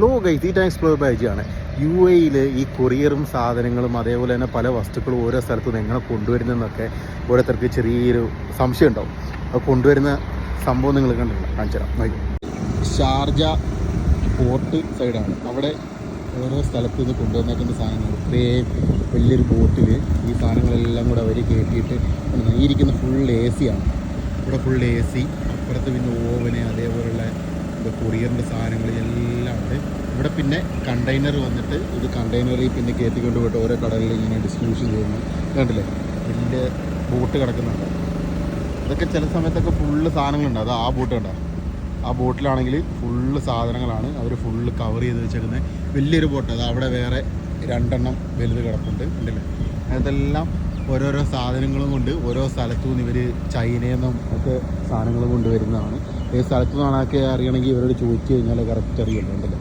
Hello guys, ഈ time explore പേജാണ്. UAE ഈ കൊറിയറും സാധനങ്ങളും അതേപോലെ തന്നെ പല വസ്തുക്കളും ഓരോ സ്ഥലത്തു നിന്ന് എങ്ങനെ കൊണ്ടുവരുന്നതെന്നൊക്കെ ഓരോരുത്തർക്ക് ചെറിയൊരു സംശയം ഉണ്ടാവും. അത് കൊണ്ടുവരുന്ന സംഭവം നിങ്ങൾ കണ്ടില്ല, കാണിച്ചുതരാം. ഷാർജ പോർട്ട് സൈഡാണ്. അവിടെ ഓരോ സ്ഥലത്ത് നിന്ന് കൊണ്ടുവന്നേക്കുന്ന സാധനങ്ങൾ ഇത്രയും വലിയൊരു ബോട്ടിൽ ഈ സാധനങ്ങളെല്ലാം കൂടെ അവർ കയറ്റിയിട്ട് ഈ ഇരിക്കുന്ന ഫുൾ AC ആണ്. ഇവിടെ ഫുൾ AC, അപ്പുറത്ത് പിന്നെ ഓവന് അതേപോലെയുള്ള കൊറിയറിൻ്റെ സാധനങ്ങൾ എല്ലാം ഉണ്ട്. ഇവിടെ പിന്നെ കണ്ടെയ്നർ വന്നിട്ട് ഇത് കണ്ടെയ്നറിൽ പിന്നെ കയറ്റിക്കൊണ്ട് പോയിട്ട് ഓരോ കടകളിൽ ഇങ്ങനെ ഡിസ്ട്രിബ്യൂഷൻ ചെയ്യുന്നു. കണ്ടില്ലേ, വലിയ ബോട്ട് കിടക്കുന്നുണ്ട്. ഇതൊക്കെ ചില സമയത്തൊക്കെ ഫുള്ള് സാധനങ്ങളുണ്ട്. അത് ആ ബോട്ട് കണ്ട, ആ ബോട്ടിലാണെങ്കിൽ ഫുള്ള് സാധനങ്ങളാണ് അവർ ഫുള്ള് കവർ ചെയ്ത് വെച്ചേക്കുന്നത്. വലിയൊരു ബോട്ട്, അത് അവിടെ വേറെ 2 എണ്ണം വലുത് കിടപ്പുണ്ട്. കണ്ടില്ലേ, അതെല്ലാം ഓരോരോ സാധനങ്ങളും കൊണ്ട് ഓരോ സ്ഥലത്തു നിന്ന് ഇവർ ചൈനയിൽ നിന്നും ഒക്കെ സാധനങ്ങൾ കൊണ്ടുവരുന്നതാണ്. ഏത് സ്ഥലത്തു നിന്നാണൊക്കെ അറിയണമെങ്കിൽ ഇവരോട് ചോദിച്ചു കഴിഞ്ഞാൽ കറക്റ്റ് അറിയുമല്ലോ. ഉണ്ടല്ലോ,